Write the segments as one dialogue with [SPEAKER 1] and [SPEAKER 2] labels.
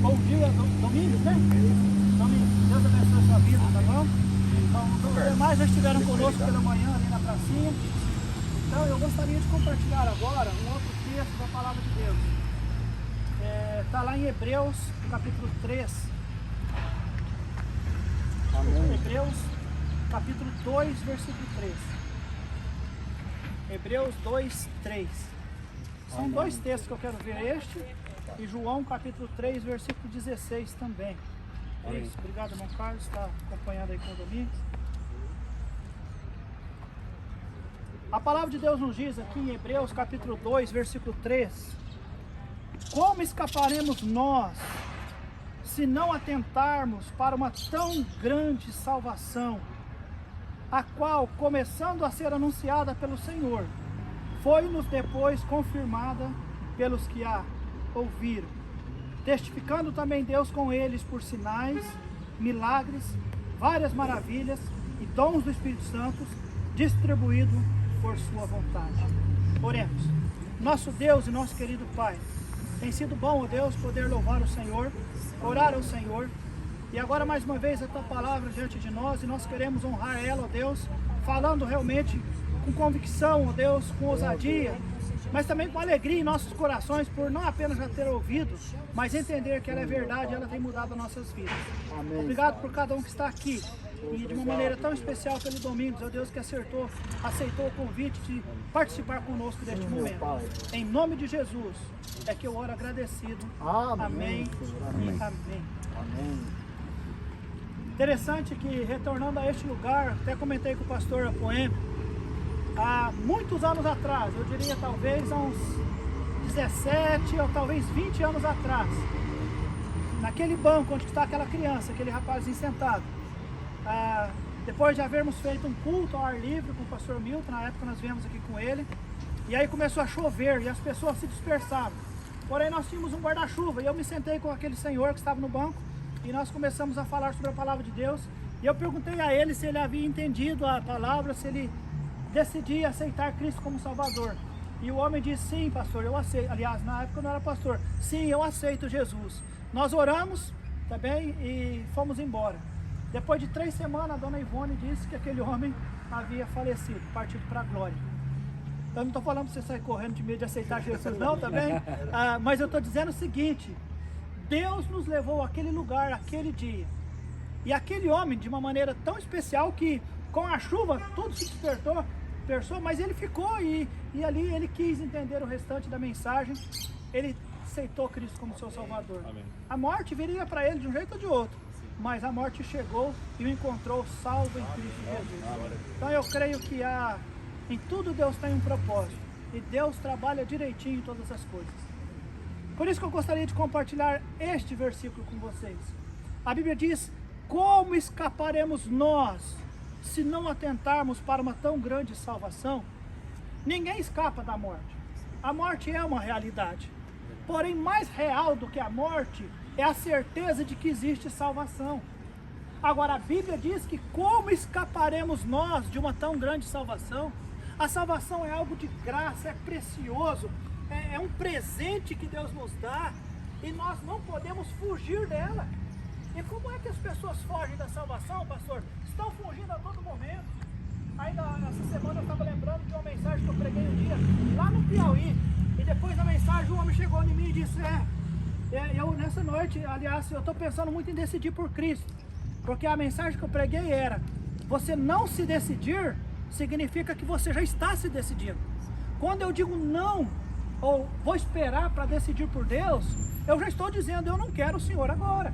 [SPEAKER 1] Bom dia, Domingos, né? Domingos, Deus abençoe a sua vida, tá bom? Então, os demais já estiveram conosco pela manhã ali na pracinha. Então, eu gostaria de compartilhar agora um outro texto da Palavra de Deus. Está lá em Hebreus, capítulo 3. Amém. Hebreus, capítulo 2, versículo 3. Hebreus 2, 3. São dois textos que eu quero ver, este e João, capítulo 3, versículo 16 também. É isso. Obrigado, irmão Carlos, está acompanhando aí com o Domingos. A palavra de Deus nos diz aqui em Hebreus, capítulo 2, versículo 3. Como escaparemos nós, se não atentarmos para uma tão grande salvação, a qual, começando a ser anunciada pelo Senhor, foi-nos depois confirmada pelos que a ouviram, testificando também Deus com eles por sinais, milagres, várias maravilhas e dons do Espírito Santo, distribuído por sua vontade. Oremos. Nosso Deus e nosso querido Pai, tem sido bom, ó Deus, poder louvar o Senhor, orar ao Senhor, e agora mais uma vez a Tua palavra diante de nós, e nós queremos honrar ela, ó Deus, falando realmente com convicção, ó Deus, com ousadia, mas também com alegria em nossos corações, por não apenas já ter ouvido, mas entender que ela é verdade e ela tem mudado nossas vidas. Amém. Obrigado por cada um que está aqui, e de uma maneira tão especial pelo Domingos, ó Deus, que aceitou o convite de participar conosco deste momento. Em nome de Jesus, é que eu oro agradecido. Amém. Amém. Amém. Amém. Interessante que, retornando a este lugar, até comentei com o pastor Apoem, há muitos anos atrás, eu diria talvez há uns 17 ou talvez 20 anos atrás, naquele banco onde está aquela criança, aquele rapazinho sentado, depois de havermos feito um culto ao ar livre com o pastor Milton, na época nós viemos aqui com ele, e aí começou a chover e as pessoas se dispersaram. Porém nós tínhamos um guarda-chuva e eu me sentei com aquele senhor que estava no banco e nós começamos a falar sobre a palavra de Deus, e eu perguntei a ele se ele havia entendido a palavra, se ele decidia aceitar Cristo como Salvador. E o homem disse: sim, pastor, eu aceito. Aliás, na época eu não era pastor. Sim, eu aceito Jesus. Nós oramos também e fomos embora. Depois de 3 semanas, a dona Ivone disse que aquele homem havia falecido, partido para a glória. Eu não estou falando para você sair correndo de medo de aceitar Jesus não, tá bem? Mas eu estou dizendo o seguinte: Deus nos levou àquele lugar, aquele dia. E aquele homem, de uma maneira tão especial que com a chuva tudo se dispersou, mas ele ficou e ali ele quis entender o restante da mensagem. Ele aceitou Cristo como seu Salvador. Amém. A morte viria para ele de um jeito ou de outro, mas a morte chegou e o encontrou salvo em Cristo Jesus. Então eu creio que em tudo Deus tem um propósito e Deus trabalha direitinho em todas as coisas. Por isso que eu gostaria de compartilhar este versículo com vocês. A Bíblia diz: como escaparemos nós se não atentarmos para uma tão grande salvação? Ninguém escapa da morte. A morte é uma realidade. Porém, mais real do que a morte é a certeza de que existe salvação. Agora, a Bíblia diz que como escaparemos nós de uma tão grande salvação? A salvação é algo de graça, é precioso, é um presente que Deus nos dá e nós não podemos fugir dela. E como é que as pessoas fogem da salvação, pastor? Estão fugindo a todo momento. Ainda essa semana eu estava lembrando de uma mensagem que eu preguei um dia lá no Piauí. E depois da mensagem o homem chegou em mim e disse: eu nessa noite, aliás, eu estou pensando muito em decidir por Cristo. Porque a mensagem que eu preguei era: você não se decidir significa que você já está se decidindo. Quando eu digo não, ou vou esperar para decidir por Deus, eu já estou dizendo: eu não quero o Senhor agora.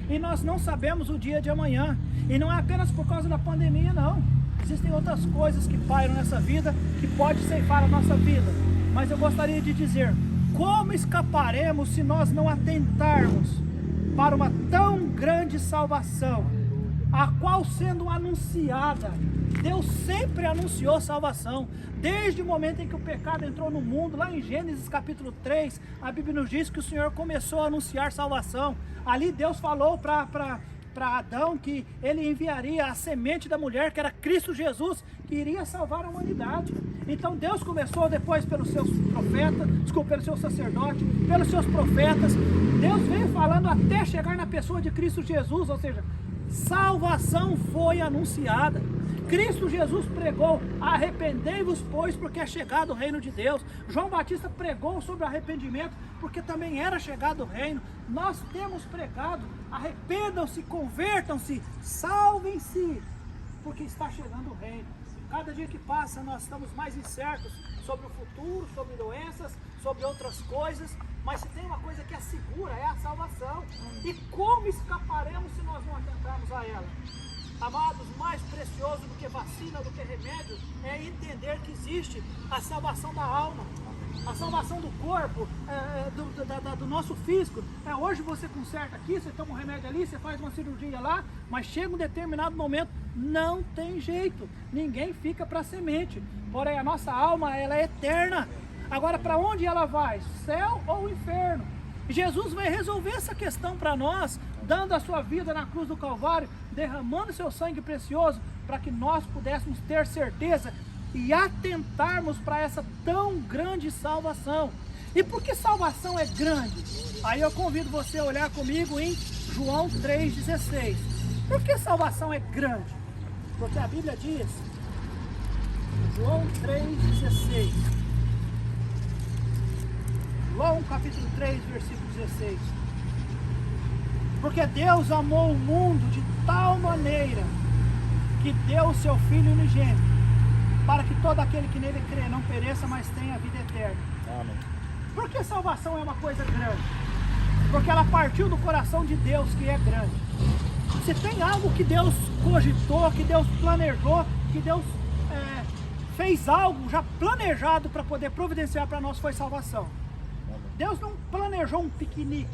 [SPEAKER 1] E nós não sabemos o dia de amanhã. E não é apenas por causa da pandemia, não. Existem outras coisas que pairam nessa vida que pode ceifar a nossa vida. Mas eu gostaria de dizer: como escaparemos se nós não atentarmos para uma tão grande salvação, a qual sendo anunciada, Deus sempre anunciou salvação, desde o momento em que o pecado entrou no mundo. Lá em Gênesis capítulo 3, a Bíblia nos diz que o Senhor começou a anunciar salvação. Ali Deus falou para para Adão que ele enviaria a semente da mulher, que era Cristo Jesus, que iria salvar a humanidade. Então Deus começou depois pelos seus profetas, pelos seus sacerdotes, pelos seus profetas. Deus veio falando até chegar na pessoa de Cristo Jesus, ou seja, salvação foi anunciada. Cristo Jesus pregou: arrependei-vos, pois, porque é chegado o reino de Deus. João Batista pregou sobre arrependimento, porque também era chegado o reino. Nós temos pregado: arrependam-se, convertam-se, salvem-se, porque está chegando o reino. Cada dia que passa nós estamos mais incertos sobre o futuro, sobre doenças, sobre outras coisas, mas se tem uma coisa que é segura, é a salvação. E como escaparemos se nós não atentarmos a ela? Amados, mais precioso do que vacina, do que remédio, é entender que existe a salvação da alma, a salvação do corpo, do nosso físico. Hoje você conserta aqui, você toma um remédio ali, você faz uma cirurgia lá, mas chega um determinado momento, não tem jeito, ninguém fica para semente. Porém, a nossa alma, ela é eterna. Agora, para onde ela vai? Céu ou inferno? Jesus vai resolver essa questão para nós, dando a sua vida na cruz do Calvário, derramando seu sangue precioso, para que nós pudéssemos ter certeza e atentarmos para essa tão grande salvação. E por que salvação é grande? Aí eu convido você a olhar comigo em João 3,16. Por que salvação é grande? Porque a Bíblia diz, João 3,16. João capítulo 3, versículo 16. Porque Deus amou o mundo de tal maneira que deu o seu Filho unigênito, para que todo aquele que nele crê não pereça, mas tenha a vida eterna. Amém. Por que salvação é uma coisa grande? Porque ela partiu do coração de Deus, que é grande. Se tem algo que Deus cogitou, que Deus planejou, que Deus fez algo já planejado para poder providenciar para nós, foi salvação. Deus não planejou um piquenique.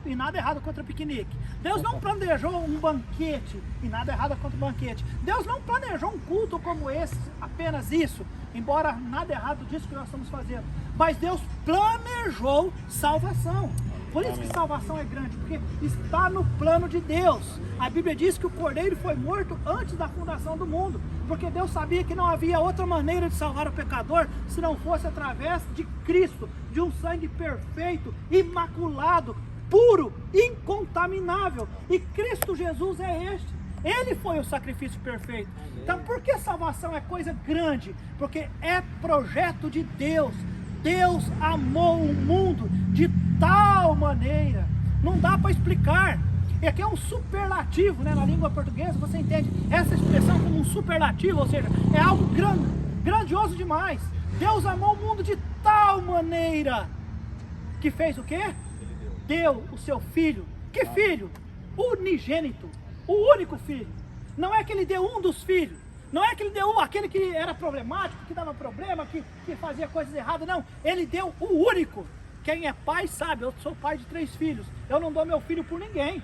[SPEAKER 1] E nada errado contra piquenique. Deus não planejou um banquete, e nada errado contra o banquete. Deus não planejou um culto como esse, apenas isso, embora nada errado disso que nós estamos fazendo. Mas Deus planejou salvação. Por isso que salvação é grande, porque está no plano de Deus. A Bíblia diz que o Cordeiro foi morto antes da fundação do mundo, porque Deus sabia que não havia outra maneira de salvar o pecador, se não fosse através de Cristo, de um sangue perfeito, imaculado, puro, incontaminável. E Cristo Jesus é este. Ele foi o sacrifício perfeito. Então, por que salvação é coisa grande? Porque é projeto de Deus. Deus amou o mundo de tal maneira, não dá para explicar. E aqui é um superlativo, né? Na língua portuguesa você entende essa expressão como um superlativo, ou seja, é algo grandioso demais. Deus amou o mundo de tal maneira que fez o quê? Deu o seu Filho. Que filho? Unigênito, o único filho. Não é que ele deu um dos filhos, não é que ele deu aquele que era problemático, que dava problema, que fazia coisas erradas, não. Ele deu o único. Quem é pai sabe, eu sou pai de 3 filhos, eu não dou meu filho por ninguém.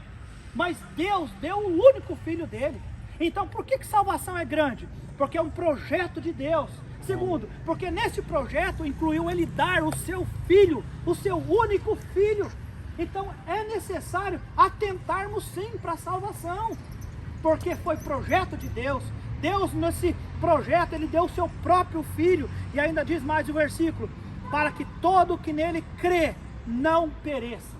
[SPEAKER 1] Mas Deus deu o único filho dele. Então por que salvação é grande? Porque é um projeto de Deus. Segundo, porque nesse projeto incluiu ele dar o seu filho, o seu único filho. Então é necessário atentarmos sim para a salvação, porque foi projeto de Deus. Deus nesse projeto, ele deu o seu próprio filho. E ainda diz mais o versículo: para que todo que nele crê não pereça.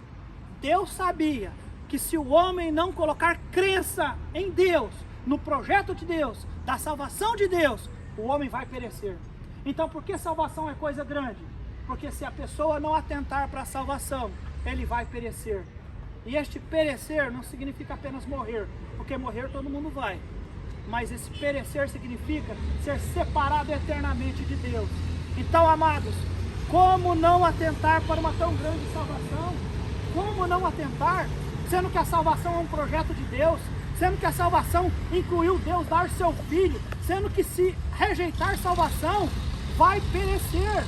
[SPEAKER 1] Deus sabia que se o homem não colocar crença em Deus, no projeto de Deus, da salvação de Deus, o homem vai perecer. Então por que salvação é coisa grande? Porque se a pessoa não atentar para a salvação, ele vai perecer. E este perecer não significa apenas morrer, porque morrer todo mundo vai. Mas esse perecer significa ser separado eternamente de Deus. Então, amados, como não atentar para uma tão grande salvação? Como não atentar, sendo que a salvação é um projeto de Deus, sendo que a salvação incluiu Deus dar seu Filho, sendo que se rejeitar salvação, vai perecer.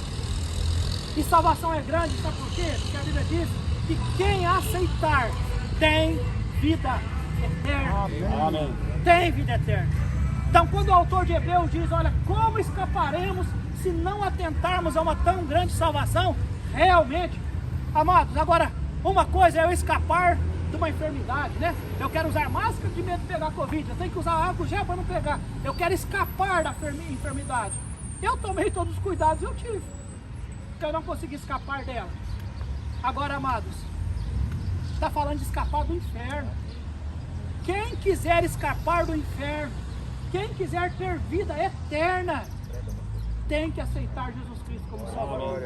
[SPEAKER 1] E salvação é grande, sabe por quê? Porque a Bíblia diz que quem aceitar tem vida eterna. Amém. Tem vida eterna. Então quando o autor de Hebreus diz, olha, como escaparemos se não atentarmos a uma tão grande salvação? Realmente, amados, agora uma coisa é eu escapar de uma enfermidade, né? Eu quero usar máscara de medo de pegar Covid, eu tenho que usar álcool gel para não pegar. Eu quero escapar da enfermidade. Eu tomei todos os cuidados, eu tive, porque eu não consegui escapar dela. Agora, amados, está falando de escapar do inferno. Quem quiser escapar do inferno, quem quiser ter vida eterna, tem que aceitar Jesus Cristo como Salvador.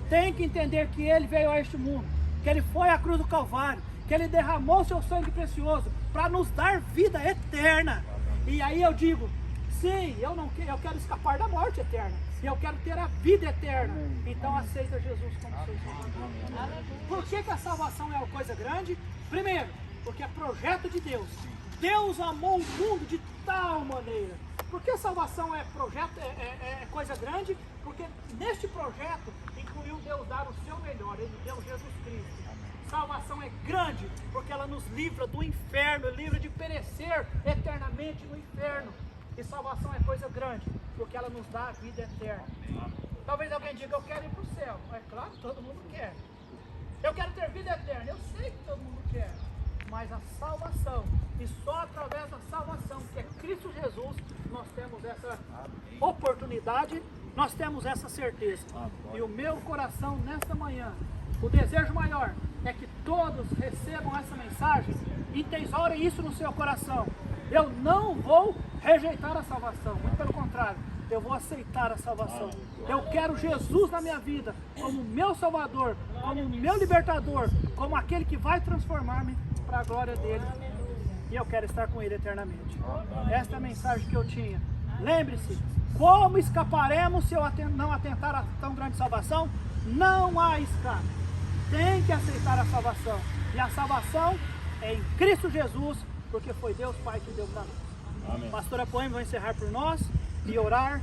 [SPEAKER 1] Tem que entender que Ele veio a este mundo, que Ele foi à cruz do Calvário, que Ele derramou seu sangue precioso para nos dar vida eterna. E aí eu digo, sim, eu quero escapar da morte eterna, e eu quero ter a vida eterna. Então aceita Jesus como seu Salvador. Por que a salvação é uma coisa grande? Primeiro, porque é projeto de Deus. Deus amou o mundo de tal maneira. Por que a salvação é projeto, é coisa grande? Porque neste projeto incluiu Deus dar o seu melhor. Ele deu Jesus Cristo. Salvação é grande porque ela nos livra do inferno, livra de perecer eternamente no inferno. E salvação é coisa grande porque ela nos dá a vida eterna. Talvez alguém diga, eu quero ir para o céu. É claro, todo mundo quer. Eu quero ter vida eterna. Eu sei que todo mundo quer. Mas a salvação, e só através da salvação, que é Cristo Jesus, nós temos essa oportunidade, nós temos essa certeza. E o meu coração nesta manhã, o desejo maior é que todos recebam essa mensagem e tesourem isso no seu coração. Eu não vou rejeitar a salvação, muito pelo contrário, eu vou aceitar a salvação. Eu quero Jesus na minha vida como meu Salvador, como meu libertador, como aquele que vai transformar-me para a glória dele. E eu quero estar com ele eternamente. Esta é a mensagem que eu tinha. Lembre-se, como escaparemos se eu não atentar a tão grande salvação? Não há escape. Tem que aceitar a salvação. E a salvação é em Cristo Jesus, porque foi Deus Pai que deu para nós. Amém. Pastora Poema vai encerrar por nós e orar.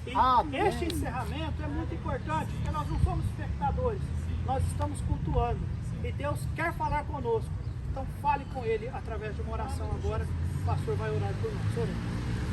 [SPEAKER 1] E este encerramento é muito importante, porque nós não somos espectadores, nós estamos cultuando. E Deus quer falar conosco. Então fale com Ele através de uma oração agora. O pastor vai orar por nós. Oremos.